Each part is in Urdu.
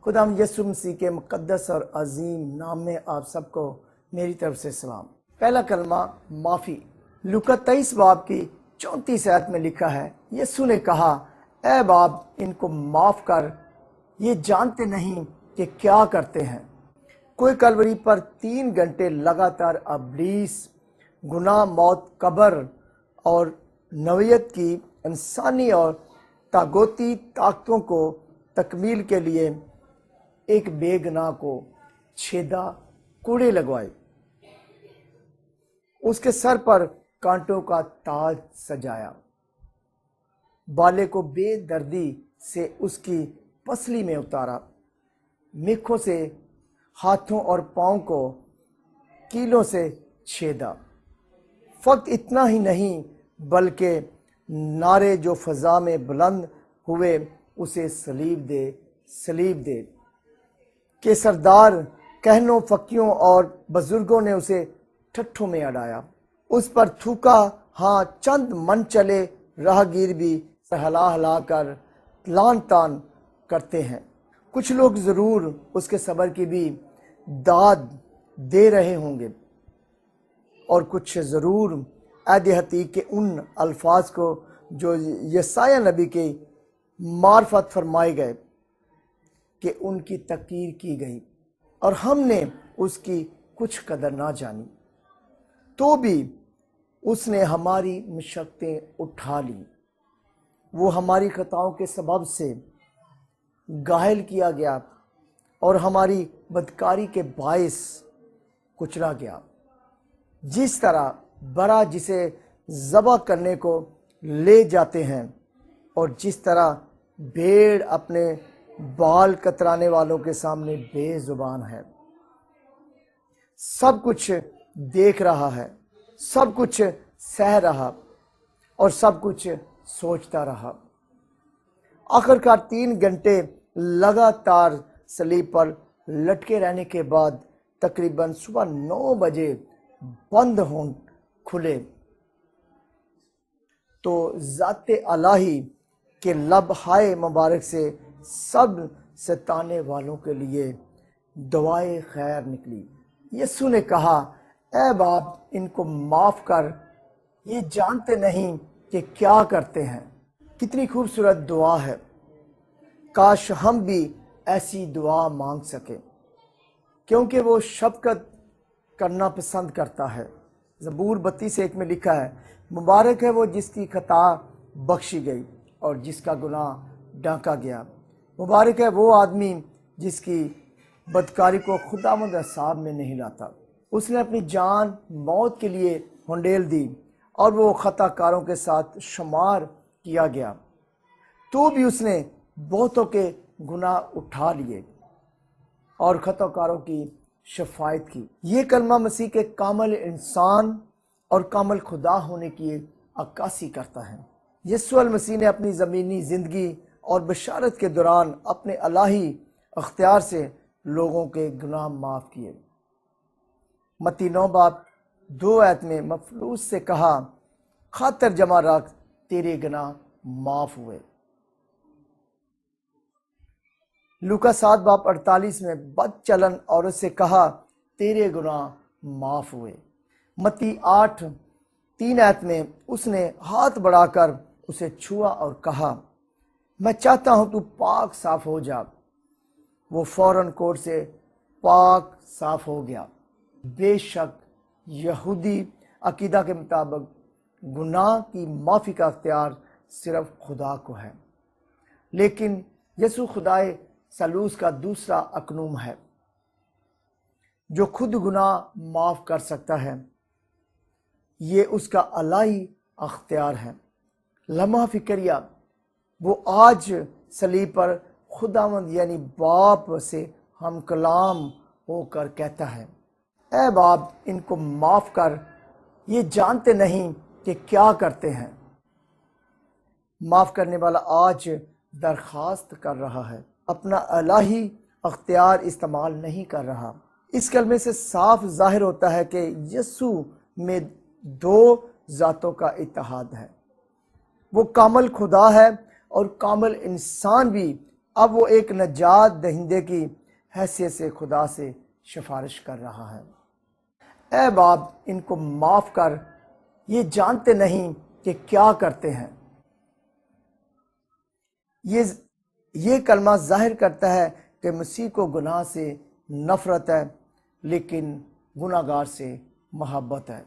خدا یسوع مسیح کے مقدس اور عظیم نام میں آپ سب کو میری طرف سے سلام۔ پہلا کلمہ معافی۔ لوکا 23 باب کی 34 آیت میں لکھا ہے، یسوع نے کہا، اے باپ ان کو معاف کر، یہ جانتے نہیں کہ کیا کرتے ہیں۔ کوئی کلوری پر 3 گھنٹے لگاتار ابلیس، گناہ، موت، قبر اور نوعیت کی انسانی اور طاغوتی طاقتوں کو تکمیل کے لیے ایک بے گناہ کو چھیدا، کوڑے لگوائے، اس کے سر پر کانٹوں کا تاج سجایا، بالے کو بے دردی سے اس کی پسلی میں اتارا، میخوں سے ہاتھوں اور پاؤں کو کیلوں سے چھیدا۔ فقط اتنا ہی نہیں بلکہ نعرے جو فضا میں بلند ہوئے، اسے صلیب دے، صلیب دے، کہ سردار، کہنوں، فقیوں اور بزرگوں نے اسے ٹھٹھوں میں اڑایا، اس پر تھوکا۔ ہاں، چند من چلے راہگیر بھی ہلا ہلا کر لان تان کرتے ہیں۔ کچھ لوگ ضرور اس کے صبر کی بھی داد دے رہے ہوں گے، اور کچھ ضرور عہد عتیق کے ان الفاظ کو جو یسایہ نبی کی معرفت فرمائے گئے کہ ان کی تقریر کی گئی اور ہم نے اس کی کچھ قدر نہ جانی، تو بھی اس نے ہماری مشقتیں اٹھا لی، وہ ہماری خطاؤں کے سبب سے گھائل کیا گیا اور ہماری بدکاری کے باعث کچلا گیا۔ جس طرح برا جسے ذبح کرنے کو لے جاتے ہیں، اور جس طرح بھیڑ اپنے بال کترانے والوں کے سامنے بے زبان ہے، سب کچھ دیکھ رہا ہے، سب کچھ سہ رہا اور سب کچھ سوچتا رہا، آخرکار 3 گھنٹے لگاتار صلیب پر لٹکے رہنے کے بعد تقریباً صبح 9 بجے بند ہون کھلے تو ذات الہی کے لب ہائے مبارک سے سب ستانے والوں کے لیے دعائے خیر نکلی۔ یسوع نے کہا، اے باپ ان کو معاف کر، یہ جانتے نہیں کہ کیا کرتے ہیں۔ کتنی خوبصورت دعا ہے، کاش ہم بھی ایسی دعا مانگ سکیں، کیونکہ وہ شفقت کرنا پسند کرتا ہے۔ زبور 32:1 میں لکھا ہے، مبارک ہے وہ جس کی خطا بخشی گئی اور جس کا گناہ ڈھانکا گیا۔ مبارک ہے وہ آدمی جس کی بدکاری کو خداوند حساب میں نہیں لاتا۔ اس نے اپنی جان موت کے لیے ہنڈیل دی اور وہ خطا کاروں کے ساتھ شمار کیا گیا، تو بھی اس نے بہتوں کے گناہ اٹھا لیے اور خطا کاروں کی شفاعت کی۔ یہ کلمہ مسیح کے کامل انسان اور کامل خدا ہونے کی عکاسی کرتا ہے۔ یسوع المسیح نے اپنی زمینی زندگی اور بشارت کے دوران اپنے الہی اختیار سے لوگوں کے گناہ معاف کیے۔ متی 9 باب 2 آیت میں مفلوس سے کہا، خاطر جمع رکھ، تیرے گناہ معاف ہوئے۔ لوکا 7 باب 48 میں بد چلن عورت سے کہا، تیرے گناہ معاف ہوئے۔ متی 8:3 آیت میں اس نے ہاتھ بڑھا کر اسے چھوا اور کہا، میں چاہتا ہوں تو پاک صاف ہو جا۔ وہ فوراً کوڑ سے پاک صاف ہو گیا۔ بے شک یہودی عقیدہ کے مطابق گناہ کی معافی کا اختیار صرف خدا کو ہے، لیکن یسوع خدائے ثالوث کا دوسرا اقنوم ہے جو خود گناہ معاف کر سکتا ہے۔ یہ اس کا الہی اختیار ہے۔ لمحہ فکریہ وہ آج صلیب پر خداوند یعنی باپ سے ہم کلام ہو کر کہتا ہے، اے باپ ان کو معاف کر، یہ جانتے نہیں کہ کیا کرتے ہیں۔ معاف کرنے والا آج درخواست کر رہا ہے، اپنا الہی اختیار استعمال نہیں کر رہا۔ اس کلمے سے صاف ظاہر ہوتا ہے کہ یسوع میں 2 ذاتوں کا اتحاد ہے۔ وہ کامل خدا ہے اور کامل انسان بھی اب وہ ایک نجات دہندے کی حیثیت سے خدا سے سفارش کر رہا ہے۔ اے باپ ان کو معاف کر، یہ جانتے نہیں کہ کیا کرتے ہیں۔ یہ کلمہ ظاہر کرتا ہے کہ مسیح کو گناہ سے نفرت ہے، لیکن گناہ گار سے محبت ہے۔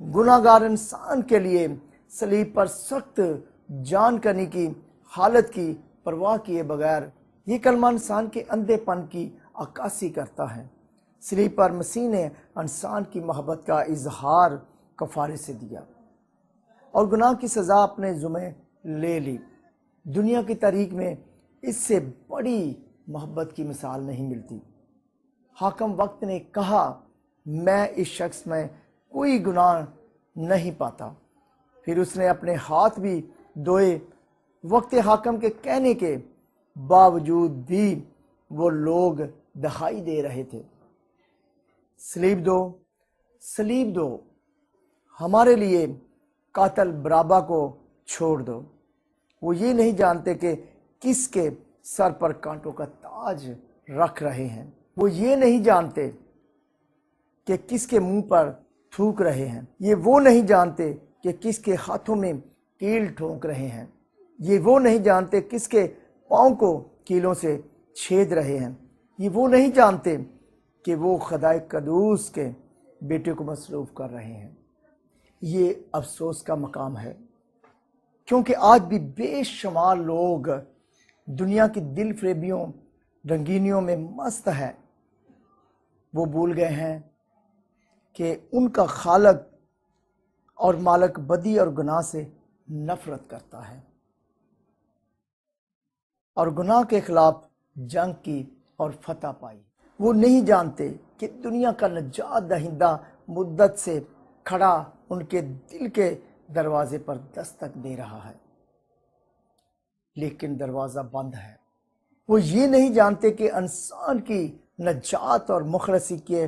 گناہ گار انسان کے لیے صلیب پر سخت جان کرنے کی حالت کی پرواہ کیے بغیر یہ کلمہ انسان کے اندھے پن کی عکاسی کرتا ہے۔ صلیب پر مسیح نے انسان کی محبت کا اظہار کفارے سے دیا اور گناہ کی سزا اپنے ذمہ لے لی۔ دنیا کی تاریخ میں اس سے بڑی محبت کی مثال نہیں ملتی۔ حاکم وقت نے کہا، میں اس شخص میں کوئی گناہ نہیں پاتا۔ پھر اس نے اپنے ہاتھ بھی دھوئے۔ وقت حاکم کے کہنے کے باوجود بھی وہ لوگ دہائی دے رہے تھے، صلیب دو، صلیب دو، ہمارے لیے قاتل برابا کو چھوڑ دو۔ وہ یہ نہیں جانتے کہ کس کے سر پر کانٹوں کا تاج رکھ رہے ہیں۔ وہ یہ نہیں جانتے کہ کس کے منہ پر تھوک رہے ہیں۔ یہ وہ نہیں جانتے کہ کس کے ہاتھوں میں کیل ٹھونک رہے ہیں۔ یہ وہ نہیں جانتے کس کے پاؤں کو کیلوں سے چھید رہے ہیں۔ یہ وہ نہیں جانتے کہ وہ خدائے قدوس کے بیٹے کو مصلوب کر رہے ہیں۔ یہ افسوس کا مقام ہے، کیونکہ آج بھی بے شمار لوگ دنیا کی دل فریبیوں رنگینیوں میں مست ہیں۔ وہ بھول گئے ہیں کہ ان کا خالق اور مالک بدی اور گناہ سے نفرت کرتا ہے اور گناہ کے خلاف جنگ کی اور فتح پائی۔ وہ نہیں جانتے کہ دنیا کا نجات دہندہ مدت سے کھڑا ان کے دل کے دروازے پر دستک دے رہا ہے، لیکن دروازہ بند ہے۔ وہ یہ نہیں جانتے کہ انسان کی نجات اور مخلصی کے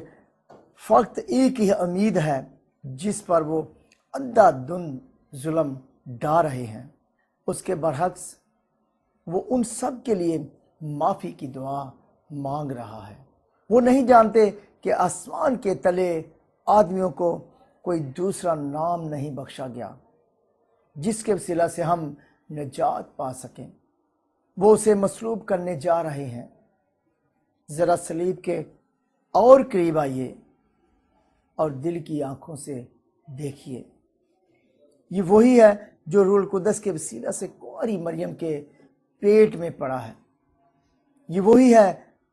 فقط ایک ہی امید ہے، جس پر وہ اندھا دھند ظلم ڈھا رہے ہیں۔ اس کے برعکس وہ ان سب کے لیے معافی کی دعا مانگ رہا ہے۔ وہ نہیں جانتے کہ آسمان کے تلے آدمیوں کو کوئی دوسرا نام نہیں بخشا گیا جس کے وسیلہ سے ہم نجات پا سکیں۔ وہ اسے مصلوب کرنے جا رہے ہیں۔ ذرا صلیب کے اور قریب آئیے اور دل کی آنکھوں سے دیکھیے۔ یہ وہی ہے جو روح القدس کے وسیلہ سے کنواری مریم کے پیٹ میں پڑا ہے۔ یہ وہی ہے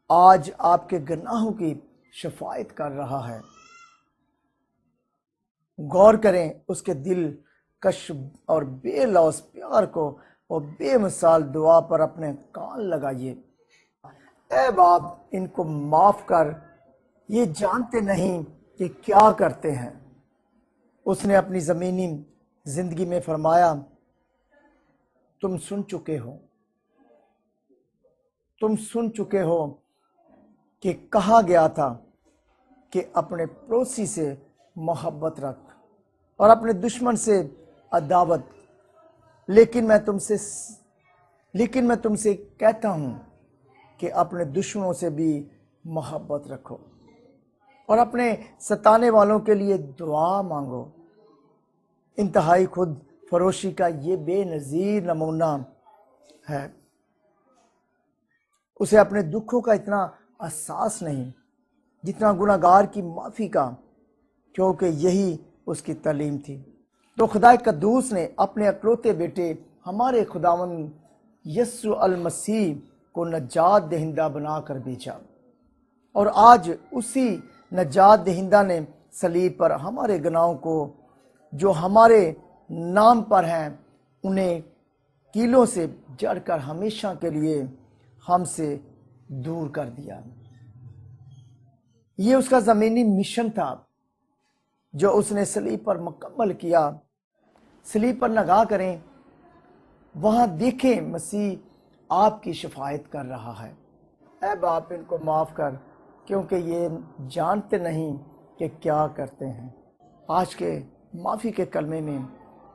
آج آپ کے گناہوں کی شفاعت کر رہا ہے۔ غور کریں اس کے دل کش اور بے لوث پیار کو اور بے مثال دعا پر اپنے کان لگائیے۔ اے باپ ان کو معاف کر، یہ جانتے نہیں کہ کیا کرتے ہیں۔ اس نے اپنی زمینی زندگی میں فرمایا، تم سن چکے ہو کہ کہا گیا تھا کہ اپنے پڑوسی سے محبت رکھ اور اپنے دشمن سے عداوت، لیکن میں تم سے کہتا ہوں کہ اپنے دشمنوں سے بھی محبت رکھو اور اپنے ستانے والوں کے لیے دعا مانگو۔ انتہائی خود فروشی کا یہ بے نظیر نمونہ ہے۔ اسے اپنے دکھوں کا اتنا احساس نہیں جتنا گناہ گار کی معافی کا، کیونکہ یہی اس کی تعلیم تھی۔ تو خدائے قدوس نے اپنے اکلوتے بیٹے ہمارے خداوند یسوع المسیح کو نجات دہندہ بنا کر بھیجا، اور آج اسی نجات دہندہ نے صلیب پر ہمارے گناہوں کو جو ہمارے نام پر ہیں انہیں کیلوں سے جڑ کر ہمیشہ کے لیے ہم سے دور کر دیا۔ یہ اس کا زمینی مشن تھا جو اس نے صلیب پر مکمل کیا۔ صلیب پر نگاہ کریں، وہاں دیکھیں مسیح آپ کی شفاعت کر رہا ہے۔ اے باپ ان کو معاف کر، کیونکہ یہ جانتے نہیں کہ کیا کرتے ہیں۔ آج کے معافی کے کلمے میں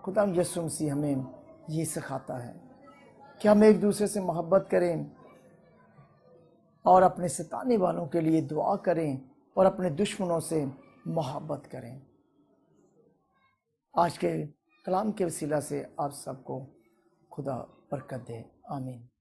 خدا یسوع مسیح ہمیں یہ سکھاتا ہے۔ کہ ہم ایک دوسرے سے محبت کریں اور اپنے ستانے والوں کے لیے دعا کریں اور اپنے دشمنوں سے محبت کریں۔ آج کے کلام کے وسیلہ سے آپ سب کو خدا برکت دے، آمین۔